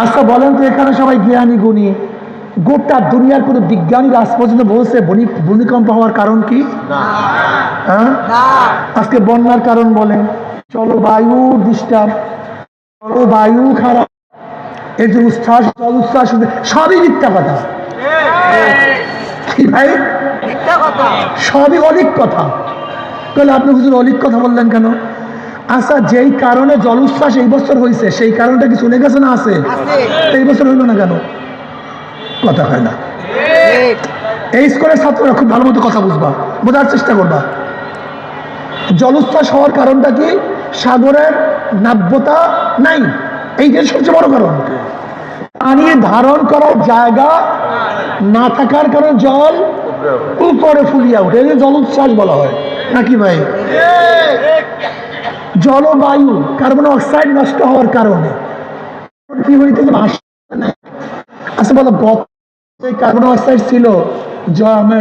আচ্ছা বলেন তো, এখানে সবাই জ্ঞানী গুণী, গোটা দুনিয়ার কোনো বিজ্ঞানী আজ পর্যন্ত বলছে ভূমিকম্প হওয়ার কারণ কি? হ্যাঁ, আজকে বন্যার কারণ বলেন, জলবায়ু ডিস্টার্ব, জলবায়ু খারাপ, এই যে উচ্ছ্বাস জল উচ্ছ্বাস, সবই মিথ্যা কথা। কি ভাই, সবই অলিক কথা। তাহলে আপনি হুজুর অলিক কথা বললেন কেন? আচ্ছা, যেই কারণে জল উচ্ছ্বাস এই বছর হয়েছে সেই কারণটা কি চলে গেছে না আছে? এই বছর হইল না কেন? কথা হয় না। এই স্কুলের ছাত্ররা খুব ভালো মতো কথা বুঝবা, বোঝার চেষ্টা করবা। জলোচ্ছ্বাস হওয়ার কারণটা কি? সাগরের নাব্যতা নাই, এইটাই সবচেয়ে বড় কারণ। পানি ধারণ করার জায়গা না থাকার কারণে জল উপরে ফুলিয়া ওঠে, এই জলোচ্ছ্বাস বলা হয় নাকি ভাই? জলবায়ু কার্বন অক্সাইড নষ্ট হওয়ার কারণে কি হইতেছে? আচ্ছা বলো, কার্বন অক্সাইড ছিল,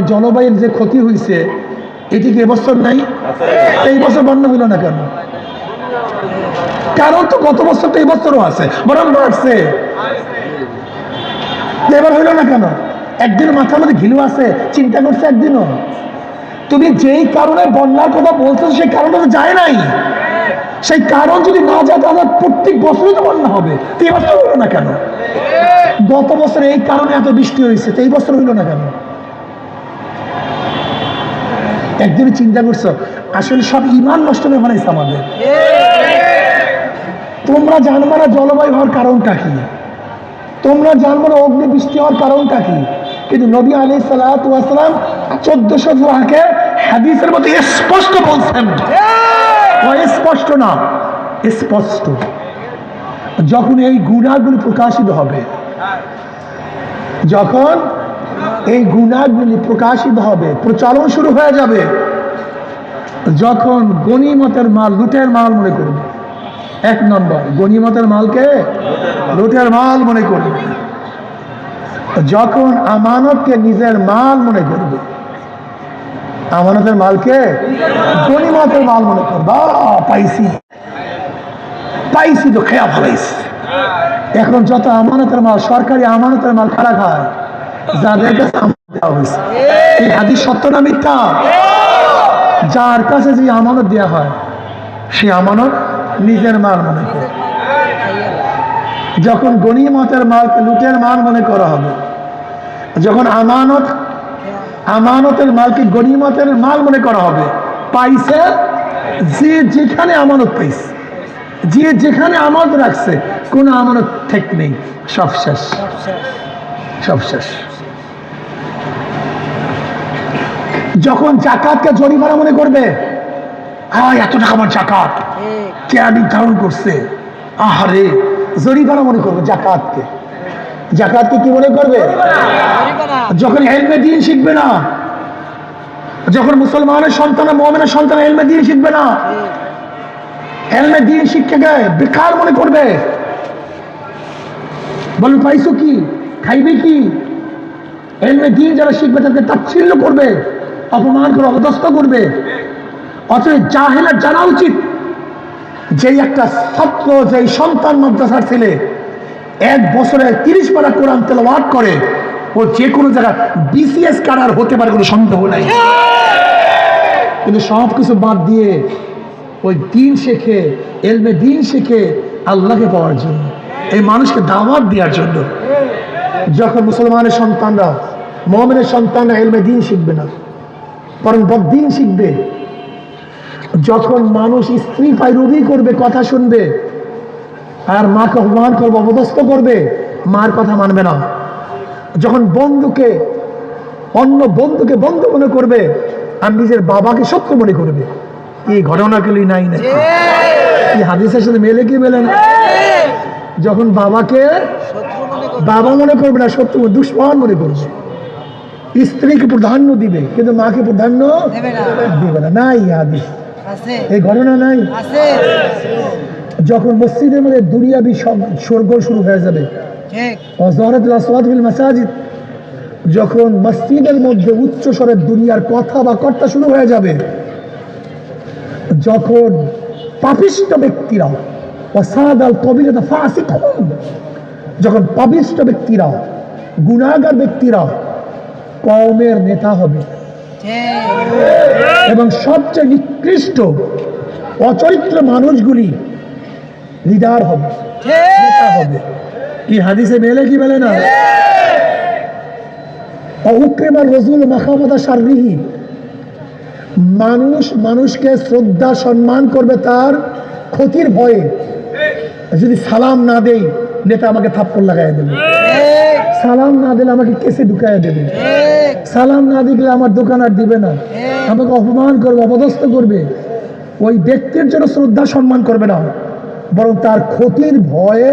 জলবায়ুর যে ক্ষতি হয়েছে এটি কি এবছর নাই? এই বছর বন্যা হইল না কেন? কারণ তো গত বছর তো এই বছরও আছে, বরং বাড়ছে। এবার হইল না কেন? একদিন মাথার মধ্যে ঘিলু আছে, চিন্তা করছে একদিনও? তুমি যেই কারণে বন্যার কথা বলছো সেই কারণটা তো যায় নাই। সেই কারণ যদি না যায় তাহলে প্রত্যেক বছরই তো বন্যা হবে। তো এই বছর হইল না কেন? গত বছর এই কারণে এত বৃষ্টি হয়েছে, তো এই বছর হইল না কেন? একদিন চিন্তা করছো? আসলে সব ইমান নষ্ট করে ফেলাইছে আমাদের। তোমরা জানবে না জলবায়ু হওয়ার কারণটা কি, তোমরা জানবে না অগ্নি বৃষ্টি হওয়ার কারণটা কি, কিন্তু নবী আলাইহিস সালাতু ওয়াস সালাম 1400 আগে হাদিসের মধ্যে স্পষ্ট বলছেন। স্পষ্ট না, স্পষ্ট। যখন এই গুনাহগুলি প্রকাশিত হবে, যখন এই গুনাহগুলি প্রকাশিত হবে, প্রচলন শুরু হয়ে যাবে, যখন গনিমতের মাল লুটের মাল মনে করবে, 1 নম্বর গনিমতের মালকে লুটের মাল মনে করবে, যখন আমানতকে নিজের মাল মনে করবে, আমানতের মালকে গনিমতের মাল মনে করবে, পাইছি পাইছি তো খেয়া ফেলাইছি। এখন যত আমানতের মাল, সরকারি আমানতের মাল কারা খায়? যাদের কাছে আমানত দেওয়া হয়েছে। এই হাদিস সত্য না মিথ্যা? যার কাছে যে আমানত দেওয়া হয় সে আমানত নিজের মাল মনে করে। যখন গনিমতের মালকে লুটের মাল মনে করা হবে, যখন আমানতের মালকে গনিমতের মাল মনে করা হবে, পাইছে যে যেখানে আমানত পাইছে, যে যেখানে আমানত রাখছে, কোনো আমানত ঠিক নেই, সব শেষ, সব শেষ। যখন জাকাতকে জরিমানা মনে করবে, এত টাকা আমার জাকাত কে নির্ধারণ করছে, আহারে জরিমানা মনে করবে জাকাতকে। জাকাতকে কি মনে করবে? যখন ইলমে দ্বীন শিখবে না, যখন মুসলমানের সন্তান, মুমিনের সন্তান ইলমে দ্বীন শিখবে না, ইলমে দ্বীন শিক্ষাকে বেকার মনে করবে, বলবে পাইছো কি, খাইবে কি। ইলমে দ্বীন যারা শিখবে তাদেরকে তাচ্ছিল্য করবে, অপমান করে, অপদস্থ করবে। অতএব জাহেলের জানা উচিত, যেই একটা ছাত্র, যেই সন্তান মাদ্রাসার ছেলে 1 বছরে 30 পারা কোরআন তেলাওয়াত করে, ও যে কোনো জায়গায় বিসিএস ক্যাডার হতে পারে, কোনো সন্দেহ নাই। কিন্তু সব কিছু বাদ দিয়ে ওই দিন শেখে, ইলমে দ্বীন শেখে আল্লাহকে পাওয়ার জন্য, এই মানুষকে দাওয়াত দেওয়ার জন্য। যখন মুসলমানের সন্তানরা, মুমিনের সন্তানরা ইলমে দ্বীন শিখবে না, বরং বদ্দীন শিখবে, যখন মানুষ স্ত্রী পায়রবি করবে, কথা শুনবে, আর মাকে অপমান করবে, অপদস্থ করবে, মার কথা মানবে না, যখন বন্ধুকে, অন্য বন্ধুকে বন্ধু মনে করবে, আর নিজের বাবাকে শত্রু মনে করবে, এই ঘটনাগুলি নাই না? এই হাদিসের সাথে মেলে কি মেলে না? যখন বাবাকে বাবা মনে করবে না, শত্রু, দুশ্মন মনে করবে, স্ত্রীকে প্রাধান্য দিবে কিন্তু মাকে প্রাধান্য দিবে না। নাই হাদিস, এই ঘটনা নাই? যখন মসজিদের মধ্যে দুনিয়াবি সব শোরগোল শুরু হয়ে যাবে, যখন মসজিদের মধ্যে উচ্চ স্বরের দুনিয়ার কথা বা কর্তা শুরু হয়ে যাবে, যখন পাপিষ্ট ব্যক্তিরা যখন পাপিষ্ঠ ব্যক্তিরা, গুনাহগার ব্যক্তিরা কওমের নেতা হবে এবং সবচেয়ে নিকৃষ্ট অচরিত্র মানুষগুলি লিডার হবে, নেতা হবে। কি হাদিসে মেলে কি মেলে না? অউক্রিমার রসুল মাখামাতা শাররিহি, মানুষ মানুষকে শ্রদ্ধা সম্মান করবে তার ক্ষতির ভয়ে। যদি সালাম না দেই, নেতা আমাকে থাপ্পড় লাগাই দেবে। সালাম না দিলে আমাকে কেসে ঢুকাই দেবে। সালাম না দিলে আমার দোকান আর দিবে না, আমাকে অপমান করবে, অপদস্থ করবে। ওই ব্যক্তির জন্য শ্রদ্ধা সম্মান করবে না, বরং তার ক্ষতির ভয়ে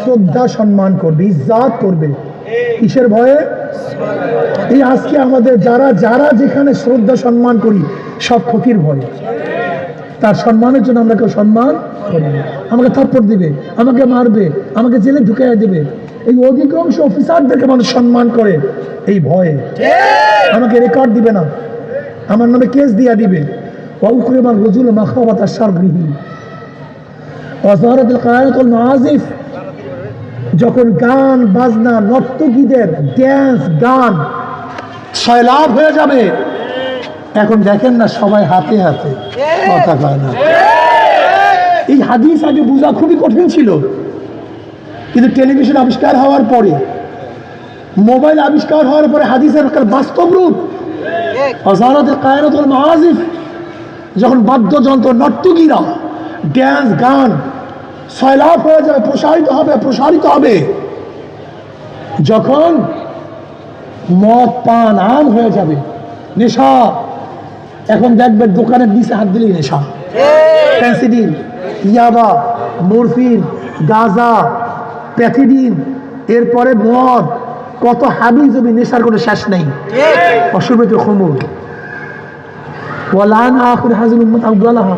শ্রদ্ধা সম্মান করবে, ইজ্জত করবে। কিসের ভয়ে? এই আজকে আমাদের যারা যারা যেখানে শ্রদ্ধা সম্মান করি, সব ক্ষতির ভয়ে। তার সম্মানের জন্য আমরা কেউ সম্মান করি না। আমাকে থাপ্পড় দিবে, আমাকে মারবে, আমাকে জেলে ঢুকাইয়া দেবে। এই অধিকাংশ অফিসারদেরকে মানুষ সম্মান করে এই ভয়ে। আমাকে রেকর্ড দিবে না, আমার নামে কেস দিয়া দিবে। ওয়াউকরিমাল রজুল মাখাওয়াতা শাররিহি ওয়াজারাতুল কায়াতুল মাআজিফ, যখন গান বাজনা নর্তকীদের ড্যান্স গান সয়লাভ হয়ে যাবে। এখন দেখেন না সবাই হাতে হাতে, কথা কয় না। এই হাদিস আগে বোঝা খুবই কঠিন ছিল, কিন্তু টেলিভিশন আবিষ্কার হওয়ার পরে, মোবাইল আবিষ্কার হওয়ার পরে হাদিসের বাস্তব রূপ। ওয়াজারাতুল কায়াতুল মাআজিফ, যখন বাদ্যযন্ত্র নর্তকীরা ড্যান্স গান সয়লাভ হয়ে যাবে, প্রসারিত হবে, যখন মদ পান আম হয়ে যাবে, নেশা। এখন দেখবেন দোকানের নিচে হাত দিলেই নেশা, ফেন্সিডিল, ইয়াবা, মরফিন, গাঁজা, প্যাথিডিন, এরপরে মদ, কত হাবি জবি নেশার কোনো শেষ নেই। অশুভেত খমর ওয়ালান আখির হাজির উম্মত আবদুল্লাহ।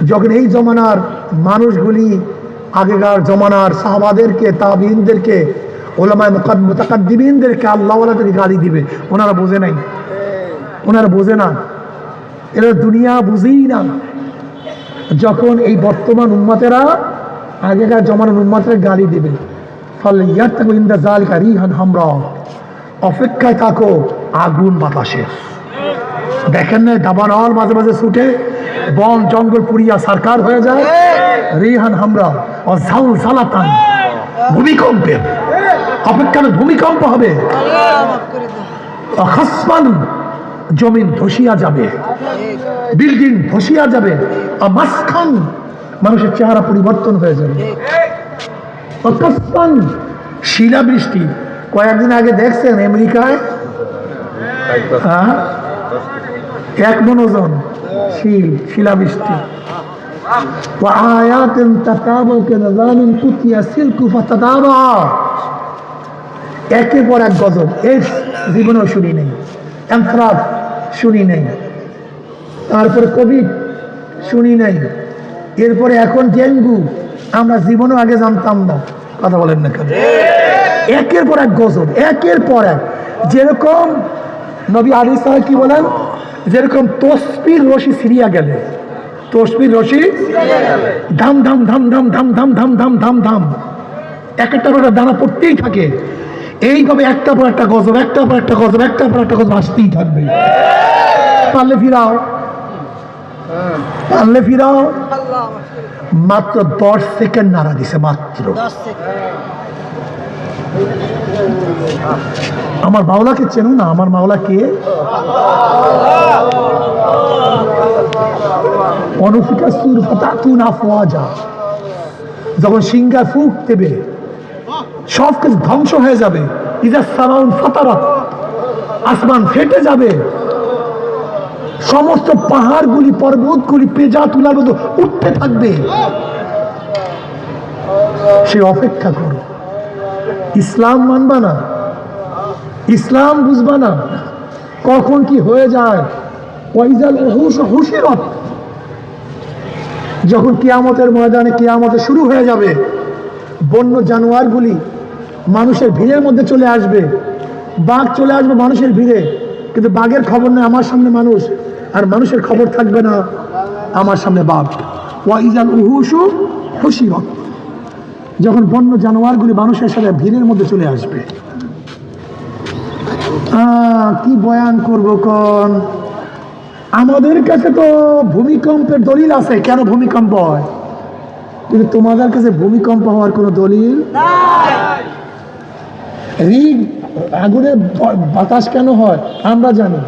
যখন এই জমানার মানুষগুলি আগেকার জমানার সাহাবাদেরকে, তাবিঈনদেরকে, উলামায়ে মুতাকাদ্দিমিনদেরকে, আল্লাহওয়ালাদেরকে গালি দিবে, ওনারা বোঝে নাই, ওনারা বোঝে না, এরা দুনিয়া বুঝেই না। যখন এই বর্তমান উম্মতেরা আগেকার জমানার উম্মতের গালি দিবে, ফলে ইয়াতাকু ইনদা যালিকা রিহান হামরা, অপেক্ষায় থাকো আগুন বাতাসে। দেখেন না দাবানল মাঝে মাঝে ছুটে, বন জঙ্গল পুড়িয়া সরকার হয়ে যায়। রিহান হামরা ও জালজালাতান, ভূমিকম্পের অপেক্ষা, ভূমিকম্প হবে। খাসফান, জমিন ধসিয়া যাবে, বিল্ডিং ধসিয়া যাবে। মাসখান, মানুষের চেহারা পরিবর্তন হয়ে যাবে। কাসফান, শিলাবৃষ্টি। কয়েকদিন আগে দেখছেন আমেরিকায় 1 মণ ওজন শিলাবৃষ্টি। একের পর এক গজব, এর জীবনেও শুনি নেই, অ্যানথ্রাক্স শুনি নেই, তারপরে কোভিড শুনি নাই, এরপরে এখন ডেঙ্গু, আমরা জীবনেও আগে জানতাম না। কথা বলেন না কেন? একের পর এক গজব, একের পর এক। যেরকম নবী আলী সাহেব কি বলেন, যেরকম তসবির রশি ছিঁড়িয়া গেলে, তসবির রশি ধাম ধাম ধাম ধাম ধাম ধাম ধাম ধাম ধাম ধাম, এক একটা করে দানা পড়তেই থাকে। এইভাবে একটা পর একটা গজব, একটা পর একটা গজব, একটা পর একটা গজব আসতেই থাকবে। পারলে ফিরাও, পারলে ফিরাও। মাত্র 10 সেকেন্ড নাড়া দিছে, মাত্র। আমার মাওলাকে চেনো না? আমার মাওলা কে? যখন সিংহা ফুঁক দেবে, সব কিছু ধ্বংস হয়ে যাবে। ইজা সামাউন ফাতারাত, আসমান ফেটে যাবে, সমস্ত পাহাড়গুলি পর্বতগুলি পেজা তুলার মতো উঠতে থাকবে। সে অপেক্ষা করো। ইসলাম মানবা না, ইসলাম বুঝবা না, কখন কি হয়ে যায়। ওয়াইজাল উহুশ হুশিরাত, যখন কিয়ামতের ময়দানে কিয়ামতে শুরু হয়ে যাবে, বন্য জানোয়ারগুলি মানুষের ভিড়ের মধ্যে চলে আসবে। বাঘ চলে আসবে মানুষের ভিড়ে, কিন্তু বাঘের খবর নেই, আমার সামনে মানুষ, আর মানুষের খবর থাকবে না, আমার সামনে বাঘ। ওয়াইজাল উহুশ হুশিরাত, যখন বন্য জানোয়ারগুলি মানুষের সাথে ভিড়ের মধ্যে চলে আসবে। কি বয়ান করব কোন? আমাদের কাছে তো ভূমিকম্পের দলিল আছে, কেন ভূমিকম্প হয়, কিন্তু তোমাদের কাছে ভূমিকম্প হওয়ার কোনো দলিল নাই। আগুনের বাতাস কেন হয় আমরা জানি,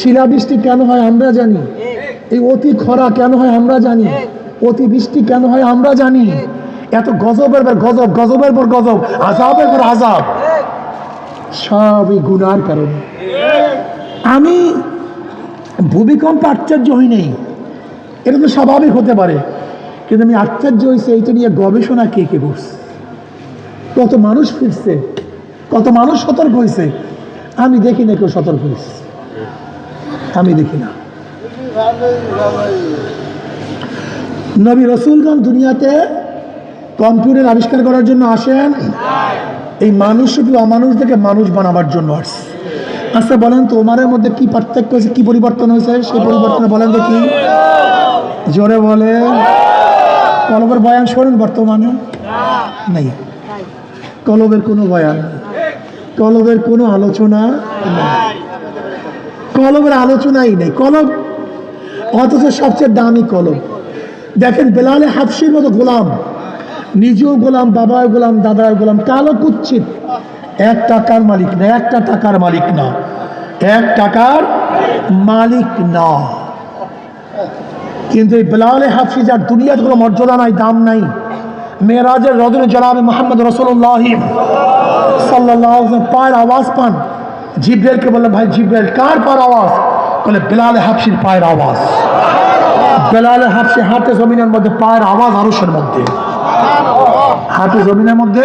শিলাবৃষ্টি কেন হয় আমরা জানি, এই অতি খরা কেন হয় আমরা জানি, অতি বৃষ্টি কেন হয় আমরা জানি। এত গজবের পর গজব, গজবের পর গজব, আযাবের পর আযাব, সবই গুনার কারণে। আমি ভূমিকম্প আশ্চর্য হই নেই, এটা তো স্বাভাবিক হতে পারে, কিন্তু আমি আশ্চর্য হয়েছে এইটা নিয়ে গবেষণা কে কে করছে, কত মানুষ ফিরছে, কত মানুষ সতর্ক হয়েছে। আমি দেখি না কেউ সতর্ক হয়েছে, আমি দেখি না। নবী রাসূলগণ দুনিয়াতে কম্পিউটার আবিষ্কার করার জন্য আসেন, এই মানুষ শুধু অমানুষ থেকে মানুষ বানাবার জন্য আসছে। আচ্ছা বলেন তো ওমারের মধ্যে কি পার্থক্য হয়েছে, কি পরিবর্তন হয়েছে? সেই পরিবর্তন বলেন তো কি? জোরে বলে। কলবের বয়ান শোনেন বর্তমানে? নেই, কলবের কোনো বয়ান নেই, কলবের কোনো আলোচনা নেই, কলবের আলোচনাই নেই। কলব অথচ সবচেয়ে দামি কলব। দেখেন বেলালে হাফসির মতো গোলাম, নিজেও গোলাম, বাবার গোলাম, দাদার গোলাম, কালো কুচ্ছিত, 1 টাকার মালিক না, 1টা টাকার মালিক না, 1 টাকার মালিক না। কিন্তু এই বেলালে হাফসি যার দুনিয়ার কোনো মর্যাদা নাই, দাম নাই, মেরাজের রজনী জনাবে মুহাম্মদ রাসূলুল্লাহ সাল্লাল্লাহু আলাইহি ওয়াসাল্লাম পায়ের আওয়াজ পান। জিব্রাইলকে বললেন, ভাই জিব্রাইল কার পায়ের আওয়াজ? বলে বেলালে হাফসির পায়ের আওয়াজ। বেলালে হাফসি হাতে জমিনের মধ্যে, পায়ের আওয়াজ আরশের মধ্যে, হাতে জমিনের মধ্যে।